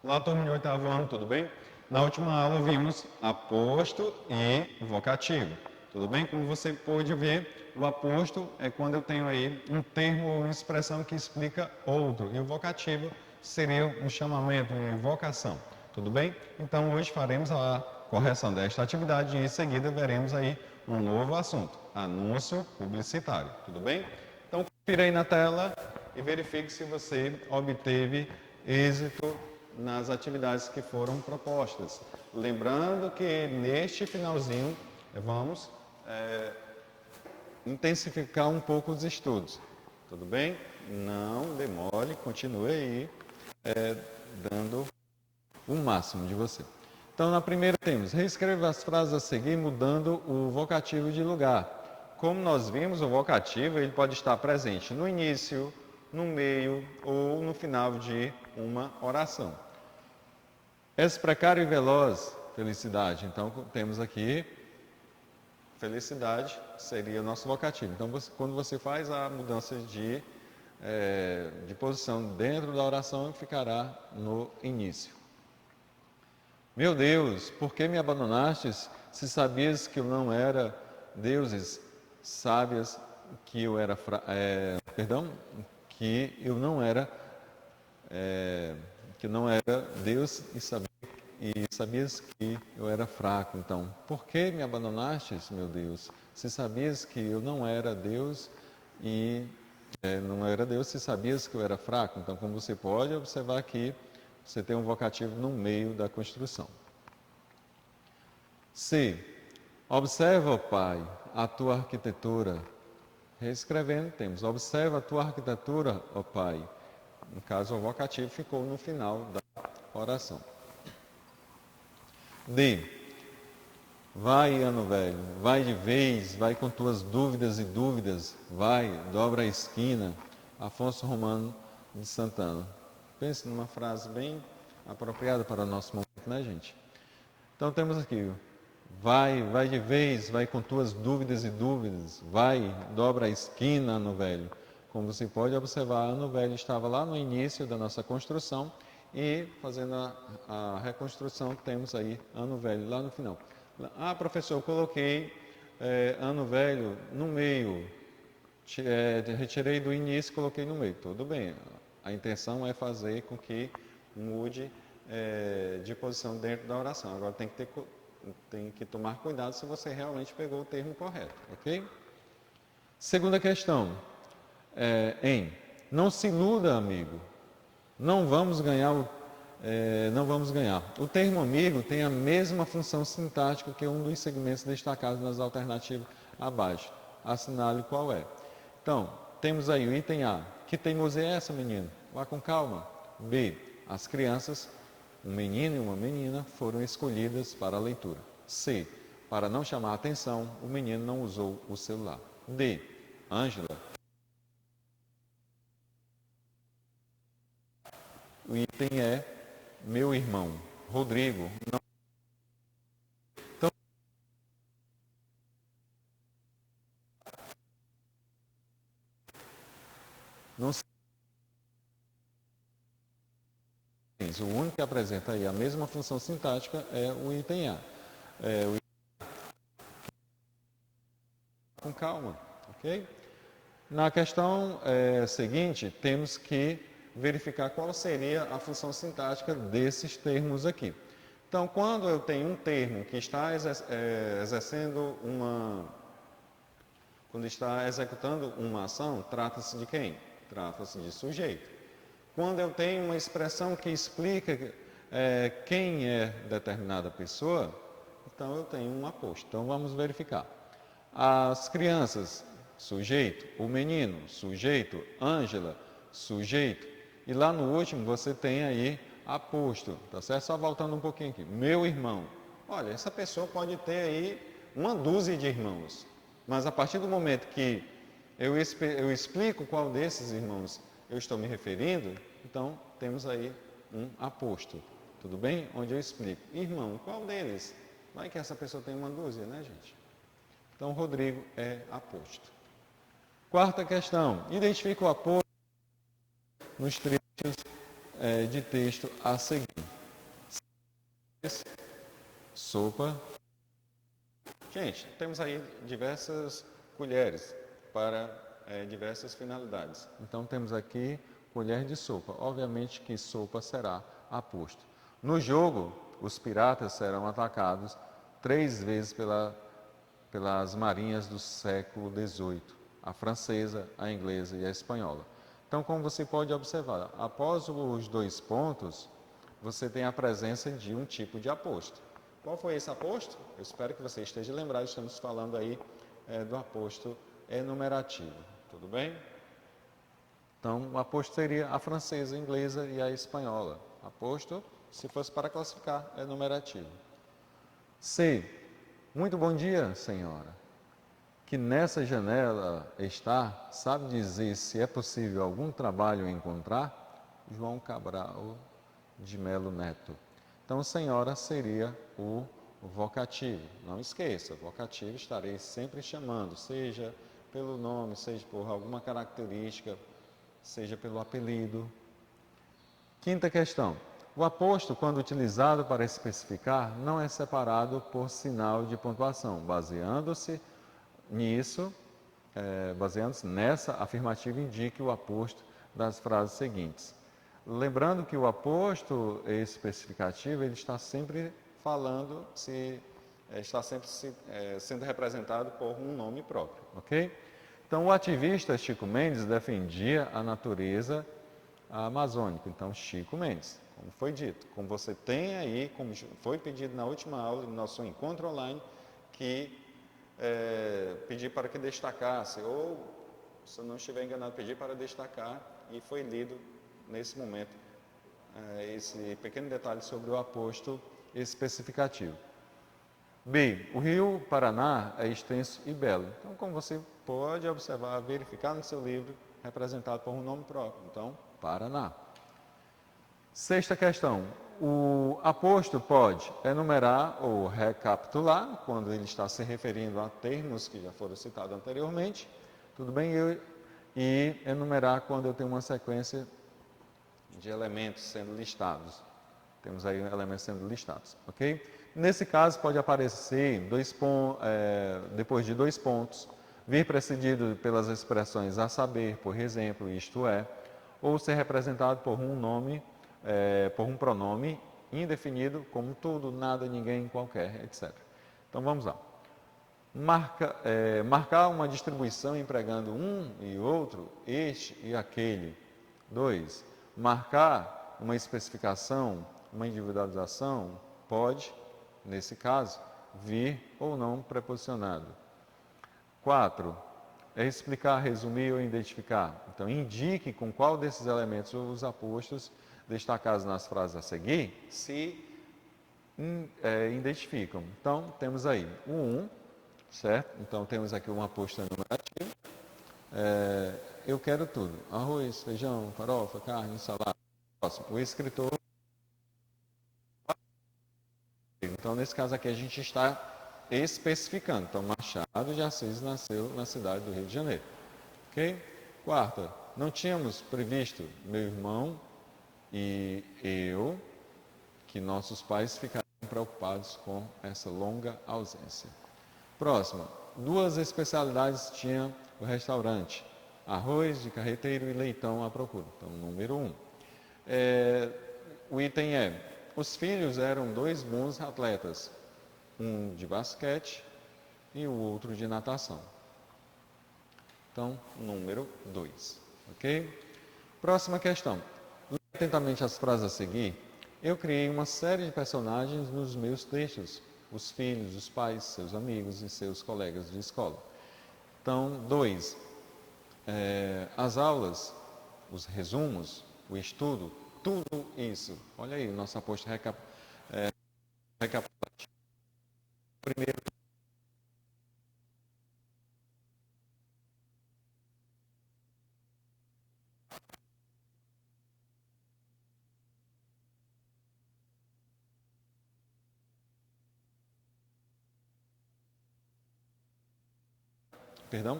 Olá, turma de oitavo ano, tudo bem? Na última aula vimos aposto e vocativo, tudo bem? Como você pôde ver, o aposto é quando eu tenho aí um termo ou uma expressão que explica outro, e o vocativo seria um chamamento, uma invocação, tudo bem? Então hoje faremos a correção desta atividade e em seguida veremos aí um novo assunto, anúncio publicitário, tudo bem? Então confira aí na tela e verifique se você obteve êxito nas atividades que foram propostas. Lembrando que neste finalzinho vamos intensificar um pouco os estudos, tudo bem? Não demore, continue aí dando o máximo de você. Então, na primeira temos, reescreva as frases a seguir mudando o vocativo de lugar. Como nós vimos, o vocativo ele pode estar presente no início, no meio ou no final de uma oração. És precário e veloz, felicidade. Então, temos aqui, felicidade seria o nosso vocativo. Então, quando você faz a mudança de posição dentro da oração, ficará no início. Meu Deus, por que me abandonastes, se sabias que eu não era deuses, sábias que eu era, que eu não era, Deus e sabias que eu era fraco. Então, por que me abandonastes, meu Deus, se sabias que eu não era Deus e não era Deus, se sabias que eu era fraco? Então, como você pode observar aqui, você tem um vocativo no meio da construção. C. Observa, ó Pai, a tua arquitetura. Reescrevendo, temos observa a tua arquitetura, ó Pai. No caso, o vocativo ficou no final da oração. D. Vai, ano velho, vai de vez, vai com tuas dúvidas e dúvidas, vai, dobra a esquina. Afonso Romano de Santana. Pense numa frase bem apropriada para o nosso momento, né, gente? Então temos aqui, vai de vez, vai com tuas dúvidas e dúvidas, vai, dobra a esquina, ano velho. Como você pode observar, ano velho estava lá no início da nossa construção e fazendo a reconstrução temos aí ano velho lá no final. Ah, professor, eu coloquei ano velho no meio, retirei do início e coloquei no meio. Tudo bem, a intenção é fazer com que mude de posição dentro da oração. Agora tem que tomar cuidado se você realmente pegou o termo correto, ok? Segunda questão, não se iluda, amigo, não vamos ganhar. O termo amigo tem a mesma função sintática que um dos segmentos destacados nas alternativas abaixo. Assinale qual é. Então, temos aí o item A. Que teimosia é essa, menino? Vá com calma. B. As crianças, um menino e uma menina, foram escolhidas para a leitura. C. Para não chamar a atenção, o menino não usou o celular. D. Ângela. O item é meu irmão, Rodrigo. Não se... O único que apresenta aí a mesma função sintática é o item A. Com calma, ok? Na questão seguinte, temos que verificar qual seria a função sintática desses termos aqui. Então, quando eu tenho um termo que está quando está executando uma ação, trata-se de quem? Trata-se de sujeito. Quando eu tenho uma expressão que explica quem é determinada pessoa, então eu tenho um aposto. Então, vamos verificar. As crianças, sujeito. O menino, sujeito. Ângela, sujeito. E lá no último você tem aí aposto, tá certo? Só voltando um pouquinho aqui. Meu irmão. Olha, essa pessoa pode ter aí uma dúzia de irmãos. Mas a partir do momento que eu explico qual desses irmãos eu estou me referindo, então temos aí um aposto. Tudo bem? Onde eu explico. Irmão, qual deles? Vai que essa pessoa tem uma dúzia, né, gente? Então, Rodrigo é aposto. Quarta questão. Identifica o aposto nos trechos de texto a seguir. Sopa. Gente, temos aí diversas colheres para diversas finalidades. Então temos aqui colher de sopa. Obviamente que sopa será aposto. No jogo, os piratas serão atacados 3 vezes pelas marinhas do século XVIII, a francesa, a inglesa e a espanhola. Então, como você pode observar, após os 2 pontos, você tem a presença de um tipo de aposto. Qual foi esse aposto? Eu espero que você esteja lembrado, estamos falando aí do aposto enumerativo, tudo bem? Então, o aposto seria a francesa, a inglesa e a espanhola. Aposto, se fosse para classificar, enumerativo. C. Muito bom dia, senhora. Que nessa janela está, sabe dizer se é possível algum trabalho encontrar? João Cabral de Melo Neto. Então, senhora seria o vocativo. Não esqueça, vocativo estarei sempre chamando, seja pelo nome, seja por alguma característica, seja pelo apelido. Quinta questão. O aposto, quando utilizado para especificar, não é separado por sinal de pontuação, baseando-se nessa afirmativa, indique o aposto das frases seguintes. Lembrando que o aposto especificativo ele está sempre falando, está sempre sendo representado por um nome próprio, ok? Então, o ativista Chico Mendes defendia a natureza amazônica. Então, Chico Mendes, como foi dito, como você tem aí, como foi pedido na última aula do nosso encontro online, que pedi para que destacasse, ou, se eu não estiver enganado, pedi para destacar, e foi lido nesse momento esse pequeno detalhe sobre o aposto especificativo. B. O rio Paraná é extenso e belo. Então, como você pode observar, verificar no seu livro, representado por um nome próprio. Então, Paraná. Sexta questão. O aposto pode enumerar ou recapitular, quando ele está se referindo a termos que já foram citados anteriormente, tudo bem? E enumerar quando eu tenho uma sequência de elementos sendo listados. Temos aí elementos sendo listados, ok? Nesse caso, pode aparecer depois de 2 pontos, vir precedido pelas expressões a saber, por exemplo, isto é, ou ser representado por um nome, por um pronome indefinido, como tudo, nada, ninguém, qualquer, etc. Então, vamos lá. Marcar uma distribuição empregando um e outro, este e aquele. 2. Marcar uma especificação, uma individualização, pode, nesse caso, vir ou não preposicionado. 4. Explicar, resumir ou identificar. Então, indique com qual desses elementos os apostos destacados nas frases a seguir se identificam. Então, temos aí o 1, certo? Então, temos aqui um aposto enumerativo. Eu quero tudo. Arroz, feijão, farofa, carne, salada. Próximo. O escritor. Então, nesse caso aqui, a gente está especificando. Então, Machado de Assis nasceu na cidade do Rio de Janeiro. Ok? Quarta, não tínhamos previsto, meu irmão e eu, que nossos pais ficariam preocupados com essa longa ausência. Próxima, 2 especialidades tinha o restaurante. Arroz de carreteiro e leitão à procura. Então, número 1. O item os filhos eram 2 bons atletas, um de basquete e o outro de natação. Então, número 2, ok? Próxima questão. Leia atentamente as frases a seguir. Eu criei uma série de personagens nos meus textos. Os filhos, os pais, seus amigos e seus colegas de escola. Então, 2. As aulas, os resumos, o estudo, tudo isso. Olha aí, o nosso aposto recapitulativo. Primeiro,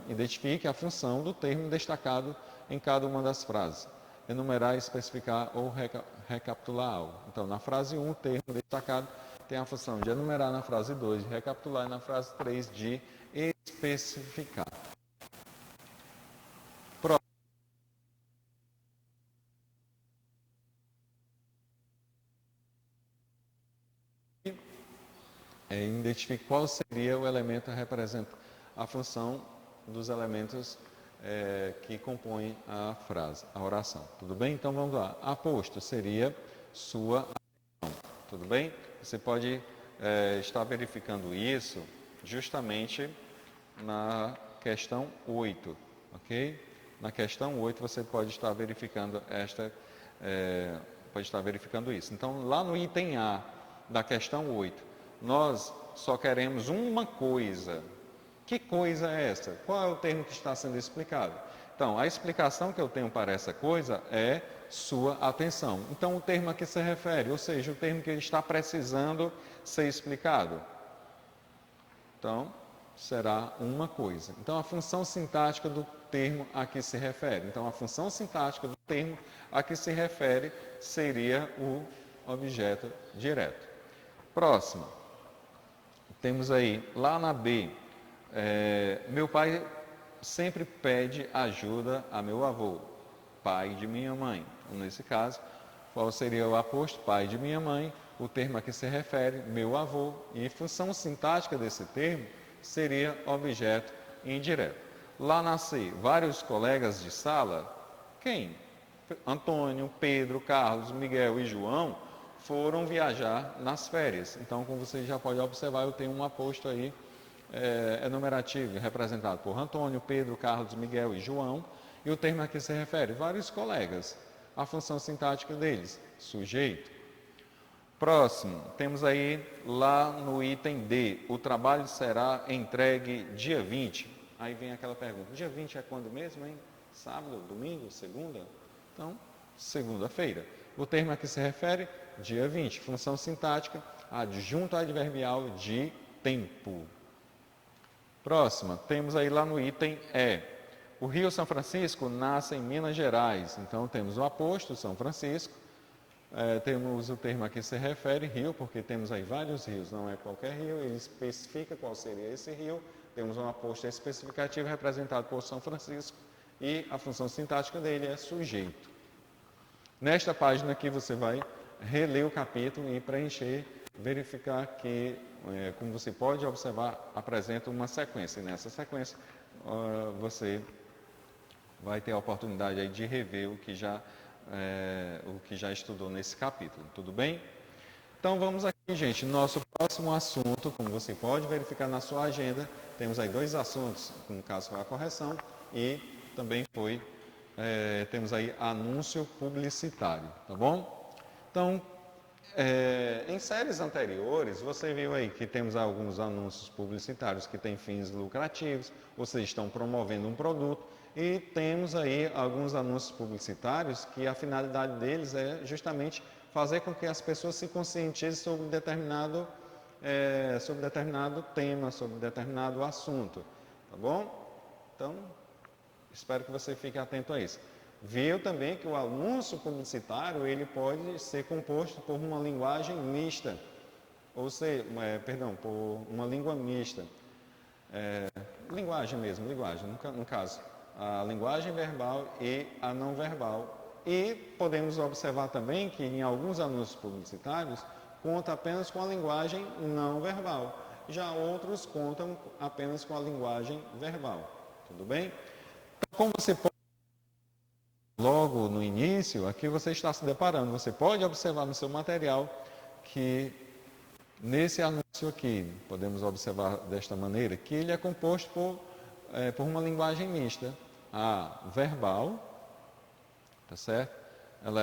identifique a função do termo destacado em cada uma das frases. Enumerar, especificar ou recapitular algo. Então, na frase 1, o termo destacado tem a função de enumerar, na frase 2, de recapitular, e na frase 3, de especificar. Identifique qual seria o elemento que representa a função dos elementos que compõem a frase, a oração. Tudo bem? Então vamos lá. Aposto seria sua atenção. Tudo bem? Você pode estar verificando isso justamente na questão 8, ok? Na questão 8 você pode estar verificando isso. Então, lá no item A da questão 8, nós só queremos uma coisa. Que coisa é essa? Qual é o termo que está sendo explicado? Então, a explicação que eu tenho para essa coisa é sua atenção. Então, o termo a que se refere, ou seja, o termo que ele está precisando ser explicado. Então, será uma coisa. Então, a função sintática do termo a que se refere. Então, a função sintática do termo a que se refere seria o objeto direto. Próximo. Temos aí, lá na B, meu pai sempre pede ajuda a meu avô, pai de minha mãe. Então, nesse caso, qual seria o aposto? Pai de minha mãe, o termo a que se refere, meu avô, e função sintática desse termo seria objeto indireto. Lá na C, vários colegas de sala, quem? Antônio, Pedro, Carlos, Miguel e João foram viajar nas férias. Então, como você já pode observar, eu tenho um aposto aí enumerativo, representado por Antônio, Pedro, Carlos, Miguel e João, e o termo a que se refere, vários colegas. A função sintática deles, sujeito. Próximo, temos aí lá no item D, o trabalho será entregue dia 20. Aí vem aquela pergunta, dia 20 é quando mesmo, hein? Sábado, domingo, segunda? Então, segunda-feira. O termo a que se refere, dia 20. Função sintática, adjunto adverbial de tempo. Próxima, temos aí lá no item E. O Rio São Francisco nasce em Minas Gerais. Então, temos o aposto, São Francisco. Temos o termo a que se refere, rio, porque temos aí vários rios, não é qualquer rio, ele especifica qual seria esse rio. Temos um aposto especificativo representado por São Francisco e a função sintática dele é sujeito. Nesta página aqui você vai reler o capítulo e preencher, verificar que, como você pode observar, apresenta uma sequência. E nessa sequência você vai ter a oportunidade aí de rever o que já estudou nesse capítulo. Tudo bem? Então vamos aqui, gente, nosso próximo assunto, como você pode verificar na sua agenda, temos aí 2 assuntos, no caso foi a correção e também temos aí anúncio publicitário, tá bom? Então, em séries anteriores, você viu aí que temos alguns anúncios publicitários que têm fins lucrativos, ou seja, estão promovendo um produto, e temos aí alguns anúncios publicitários que a finalidade deles é justamente fazer com que as pessoas se conscientizem sobre determinado tema, sobre determinado assunto, tá bom? Então, espero que você fique atento a isso. Viu também que o anúncio publicitário ele pode ser composto por uma linguagem mista, ou seja, por uma língua mista. Linguagem, no caso, a linguagem verbal e a não verbal. E podemos observar também que em alguns anúncios publicitários conta apenas com a linguagem não verbal, já outros contam apenas com a linguagem verbal. Tudo bem? Então, como você pode logo no início, aqui você está se deparando, você pode observar no seu material que nesse anúncio aqui, podemos observar desta maneira, que ele é composto por uma linguagem mista. A verbal, tá certo? Ela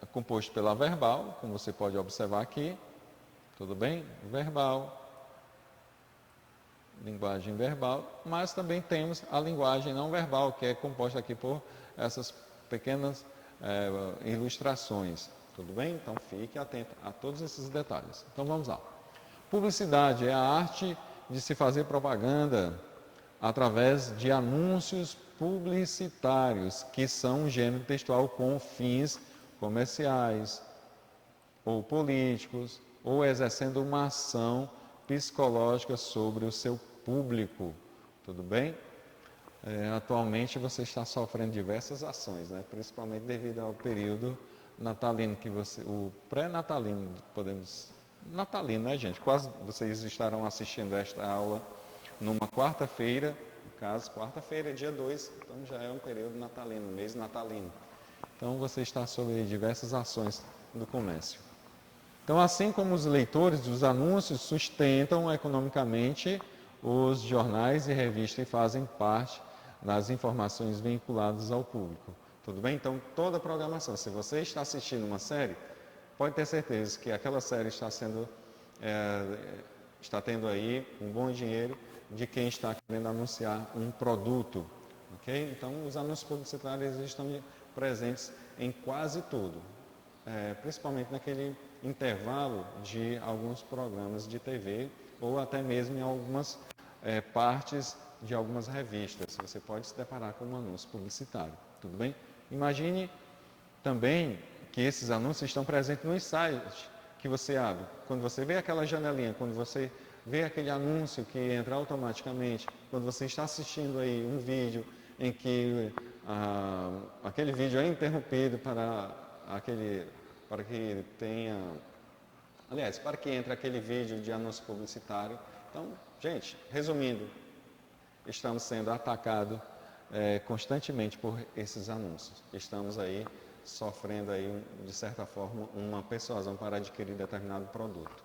é composta pela verbal, como você pode observar aqui, tudo bem? Verbal, linguagem verbal, mas também temos a linguagem não verbal, que é composta aqui por essas pequenas ilustrações, tudo bem? Então fique atento a todos esses detalhes. Então vamos lá. Publicidade é a arte de se fazer propaganda através de anúncios publicitários, que são um gênero textual com fins comerciais, ou políticos, ou exercendo uma ação psicológica sobre o seu público. Tudo bem? Atualmente você está sofrendo diversas ações, né? Principalmente devido ao período natalino o pré-natalino, natalino, né, gente? Quase vocês estarão assistindo esta aula numa quarta-feira, no caso, quarta-feira, dia 2, então já é um período natalino, mês natalino. Então você está sobre diversas ações do comércio. Então, assim como os leitores dos anúncios sustentam economicamente os jornais e revistas e fazem parte das informações vinculadas ao público. Tudo bem? Então, toda a programação, se você está assistindo uma série, pode ter certeza que aquela série está tendo aí um bom dinheiro de quem está querendo anunciar um produto. Okay? Então, os anúncios publicitários estão presentes em quase tudo, principalmente naquele intervalo de alguns programas de TV ou até mesmo em algumas partes de algumas revistas. Você pode se deparar com um anúncio publicitário, tudo bem? Imagine também que esses anúncios estão presentes nos sites que você abre. Quando você vê aquela janelinha, quando você vê aquele anúncio que entra automaticamente, quando você está assistindo aí um vídeo em que aquele vídeo é interrompido para que entre aquele vídeo de anúncio publicitário. Então, gente, resumindo, estamos sendo atacados constantemente por esses anúncios. Estamos aí sofrendo aí, de certa forma, uma persuasão para adquirir determinado produto.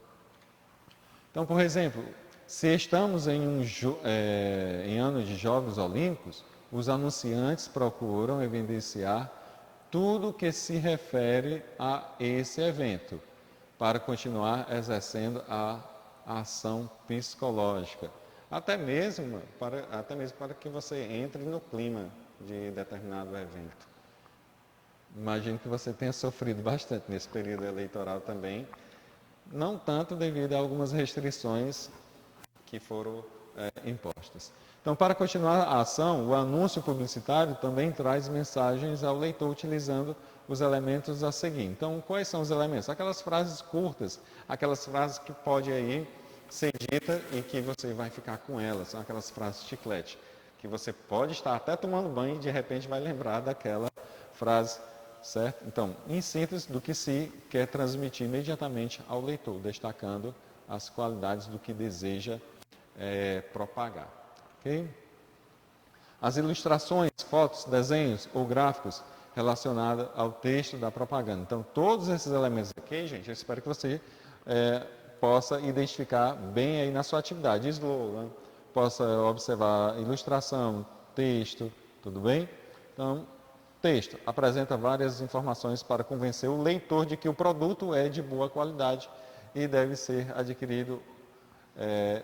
Então, por exemplo, se estamos em ano de Jogos Olímpicos, os anunciantes procuram evidenciar tudo que se refere a esse evento, para continuar exercendo a ação psicológica, até mesmo para que você entre no clima de determinado evento. Imagino que você tenha sofrido bastante nesse período eleitoral também, não tanto devido a algumas restrições que foram impostas. Então, para continuar a ação, o anúncio publicitário também traz mensagens ao leitor utilizando os elementos a seguir. Então, quais são os elementos? Aquelas frases curtas, aquelas frases que pode aí ser dita e que você vai ficar com elas, são aquelas frases chiclete, que você pode estar até tomando banho e de repente vai lembrar daquela frase, certo? Então, em síntese do que se quer transmitir imediatamente ao leitor, destacando as qualidades do que deseja propagar. Okay? As ilustrações, fotos, desenhos ou gráficos relacionados ao texto da propaganda. Então, todos esses elementos aqui, gente, eu espero que você possa identificar bem aí na sua atividade. Slogan, possa observar ilustração, texto, tudo bem? Então, texto apresenta várias informações para convencer o leitor de que o produto é de boa qualidade e deve ser adquirido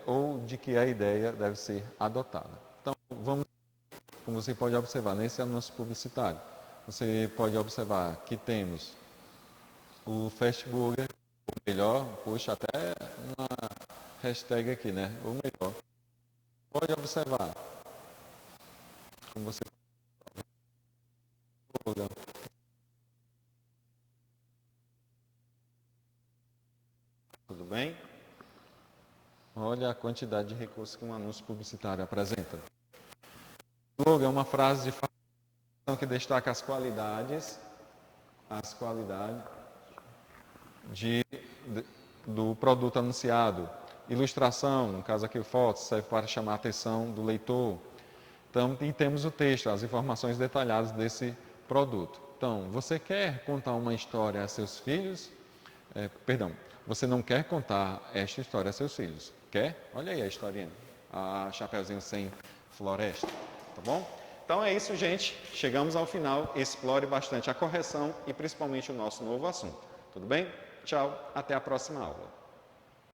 ou de que a ideia deve ser adotada. Então, como você pode observar nesse anúncio publicitário, você pode observar que temos o Fast Burger, o melhor, puxa até uma hashtag aqui, né? O melhor. Pode observar, como você tudo bem? Olha a quantidade de recursos que um anúncio publicitário apresenta. Slogan é uma frase de que destaca as qualidades do produto anunciado. Ilustração, no caso aqui fotos, serve para chamar a atenção do leitor. Então, e temos o texto, as informações detalhadas desse produto. Então, você quer contar uma história a seus filhos? Você não quer contar esta história a seus filhos. Quer? Olha aí a historinha. A Chapeuzinho Sem Floresta. Tá bom? Então é isso, gente. Chegamos ao final. Explore bastante a correção e principalmente o nosso novo assunto. Tudo bem? Tchau. Até a próxima aula.